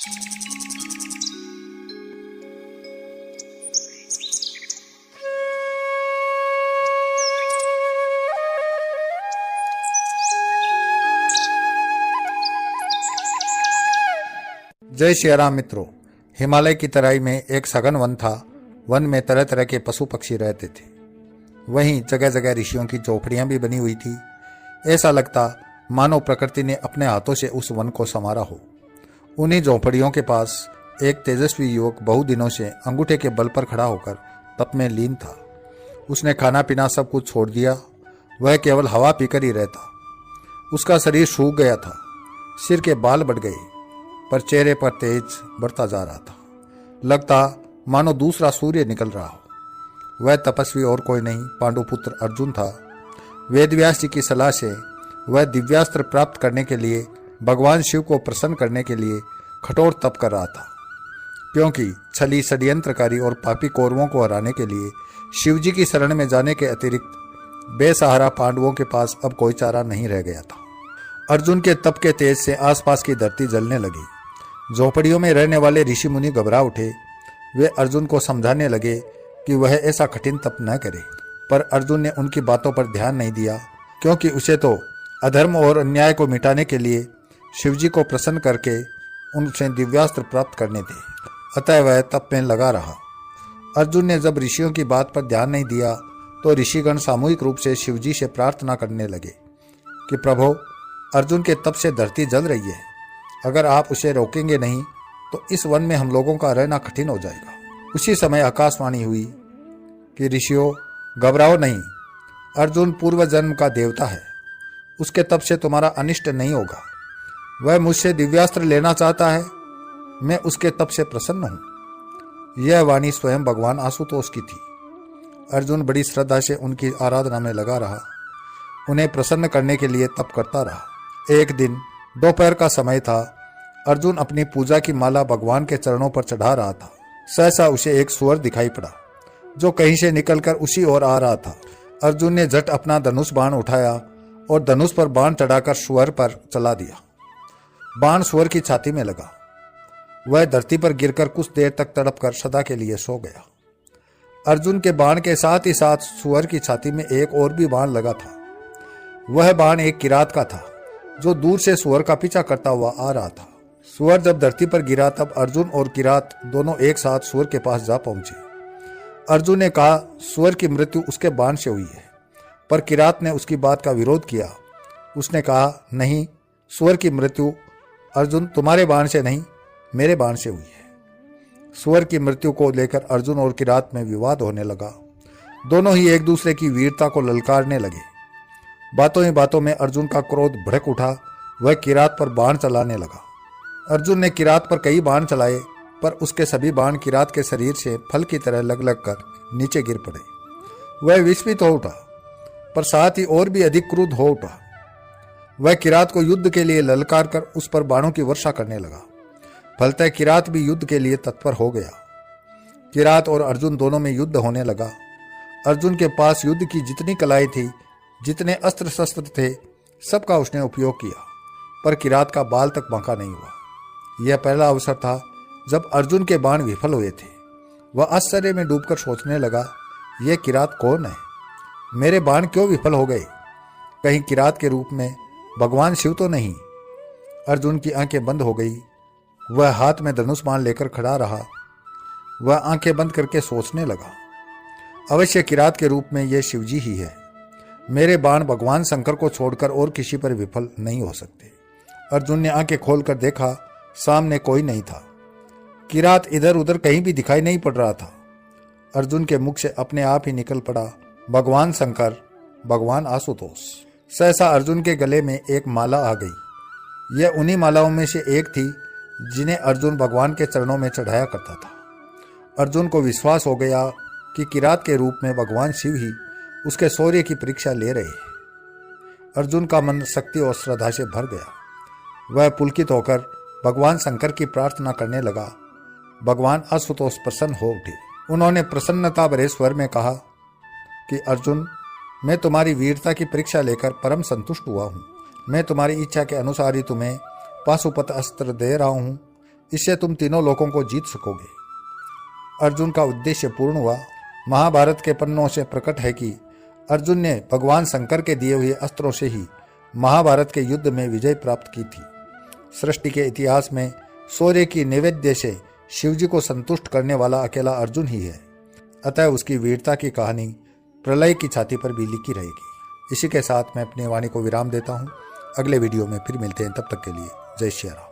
जय श्री राम मित्रों। हिमालय की तराई में एक सघन वन था। वन में तरह तरह के पशु पक्षी रहते थे। वहीं जगह जगह ऋषियों की झोपड़ियां भी बनी हुई थी। ऐसा लगता मानो प्रकृति ने अपने हाथों से उस वन को संवारा हो। उन्हीं झोपड़ियों के पास एक तेजस्वी युवक बहु दिनों से अंगूठे के बल पर खड़ा होकर तप में लीन था। उसने खाना पीना सब कुछ छोड़ दिया। वह केवल हवा पीकर ही रहता। उसका शरीर सूख गया था, सिर के बाल बढ़ गए, पर चेहरे पर तेज बढ़ता जा रहा था। लगता मानो दूसरा सूर्य निकल रहा हो। वह तपस्वी और कोई नहीं, पांडुपुत्र अर्जुन था। वेदव्यास जी की सलाह से वह दिव्यास्त्र प्राप्त करने के लिए, भगवान शिव को प्रसन्न करने के लिए कठोर तप कर रहा था। क्योंकि छली षड्यंत्रकारी और पापी कौरवों को हराने के लिए शिव जी की शरण में जाने के अतिरिक्त बेसहारा पांडवों के पास अब कोई चारा नहीं रह गया था। अर्जुन के तप के तेज से आसपास की धरती जलने लगी। झोपड़ियों में रहने वाले ऋषि मुनि घबरा उठे। वे अर्जुन को समझाने लगे कि वह ऐसा कठिन तप न करे, पर अर्जुन ने उनकी बातों पर ध्यान नहीं दिया, क्योंकि उसे तो अधर्म और अन्याय को मिटाने के लिए शिवजी को प्रसन्न करके उनसे दिव्यास्त्र प्राप्त करने थे। अतः वह तप में लगा रहा। अर्जुन ने जब ऋषियों की बात पर ध्यान नहीं दिया तो ऋषिगण सामूहिक रूप से शिवजी से प्रार्थना करने लगे कि प्रभु, अर्जुन के तप से धरती जल रही है। अगर आप उसे रोकेंगे नहीं तो इस वन में हम लोगों का रहना कठिन हो जाएगा। उसी समय आकाशवाणी हुई कि ऋषियों, घबराओ नहीं। अर्जुन पूर्व जन्म का देवता है। उसके तप से तुम्हारा अनिष्ट नहीं होगा। वह मुझसे दिव्यास्त्र लेना चाहता है। मैं उसके तप से प्रसन्न हूं। यह वाणी स्वयं भगवान आशुतोष की थी। अर्जुन बड़ी श्रद्धा से उनकी आराधना में लगा रहा। उन्हें प्रसन्न करने के लिए तप करता रहा। एक दिन दोपहर का समय था। अर्जुन अपनी पूजा की माला भगवान के चरणों पर चढ़ा रहा था। सहसा उसे एक सुअर दिखाई पड़ा जो कहीं से निकलकर उसी ओर आ रहा था। अर्जुन ने झट अपना धनुष बाण उठाया और धनुष पर बाण चढ़ाकर सुअर पर चला दिया। बाण सुअर की छाती में लगा। वह धरती पर गिरकर कुछ देर तक तड़पकर सदा के लिए सो गया। अर्जुन के बाण के साथ ही साथ सुअर की छाती में एक और भी बाण लगा था। वह बाण एक किरात का था जो दूर से सुअर का पीछा करता हुआ आ रहा था। सुअर जब धरती पर गिरा तब अर्जुन और किरात दोनों एक साथ सुअर के पास जा पहुंचे। अर्जुन ने कहा, सुअर की मृत्यु उसके बाण से हुई है, पर किरात ने उसकी बात का विरोध किया। उसने कहा, नहीं, सुअर की मृत्यु अर्जुन तुम्हारे बाण से नहीं, मेरे बाण से हुई है। सुअर की मृत्यु को लेकर अर्जुन और किरात में विवाद होने लगा। दोनों ही एक दूसरे की वीरता को ललकारने लगे। बातों ही बातों में अर्जुन का क्रोध भड़क उठा। वह किरात पर बाण चलाने लगा। अर्जुन ने किरात पर कई बाण चलाए, पर उसके सभी बाण किरात के शरीर से फल की तरह लग लग कर नीचे गिर पड़े। वह विस्मित हो उठा, पर साथ ही और भी अधिक क्रुद्ध हो उठा। वह किरात को युद्ध के लिए ललकार कर उस पर बाणों की वर्षा करने लगा। फलतः किरात भी युद्ध के लिए तत्पर हो गया। किरात और अर्जुन दोनों में युद्ध होने लगा। अर्जुन के पास युद्ध की जितनी कलाएं थी, जितने अस्त्र शस्त्र थे, सबका उसने उपयोग किया, पर किरात का बाल तक बांका नहीं हुआ। यह पहला अवसर था जब अर्जुन के बाण विफल हुए थे। वह आश्चर्य में डूबकर सोचने लगा, यह किरात कौन है? मेरे बाण क्यों विफल हो गए? कहीं किरात के रूप में भगवान शिव तो नहीं? अर्जुन की आंखें बंद हो गई। वह हाथ में धनुष बाण लेकर खड़ा रहा। वह आंखें बंद करके सोचने लगा, अवश्य किरात के रूप में यह शिवजी ही है। मेरे बाण भगवान शंकर को छोड़कर और किसी पर विफल नहीं हो सकते। अर्जुन ने आंखें खोलकर देखा, सामने कोई नहीं था। किरात इधर उधर कहीं भी दिखाई नहीं पड़ रहा था। अर्जुन के मुख से अपने आप ही निकल पड़ा, भगवान शंकर, भगवान आशुतोष। सहसा अर्जुन के गले में एक माला आ गई। यह उन्हीं मालाओं में से एक थी जिन्हें अर्जुन भगवान के चरणों में चढ़ाया करता था। अर्जुन को विश्वास हो गया कि किरात के रूप में भगवान शिव ही उसके शौर्य की परीक्षा ले रहे हैं। अर्जुन का मन शक्ति और श्रद्धा से भर गया। वह पुलकित होकर भगवान शंकर की प्रार्थना करने लगा। भगवान आशुतोष प्रसन्न हो उठे। उन्होंने प्रसन्नता भरे स्वर में कहा कि अर्जुन, मैं तुम्हारी वीरता की परीक्षा लेकर परम संतुष्ट हुआ हूँ। मैं तुम्हारी इच्छा के अनुसार ही तुम्हें पाशुपत अस्त्र दे रहा हूँ। इससे तुम तीनों लोगों को जीत सकोगे। अर्जुन का उद्देश्य पूर्ण हुआ। महाभारत के पन्नों से प्रकट है कि अर्जुन ने भगवान शंकर के दिए हुए अस्त्रों से ही महाभारत के युद्ध में विजय प्राप्त की थी। सृष्टि के इतिहास में शौर्य की नैवेद्य से शिवजी को संतुष्ट करने वाला अकेला अर्जुन ही है। अतः उसकी वीरता की कहानी प्रलय की छाती पर भी लिखी रहेगी। इसी के साथ मैं अपनी वाणी को विराम देता हूँ। अगले वीडियो में फिर मिलते हैं, तब तक के लिए जय श्री राम।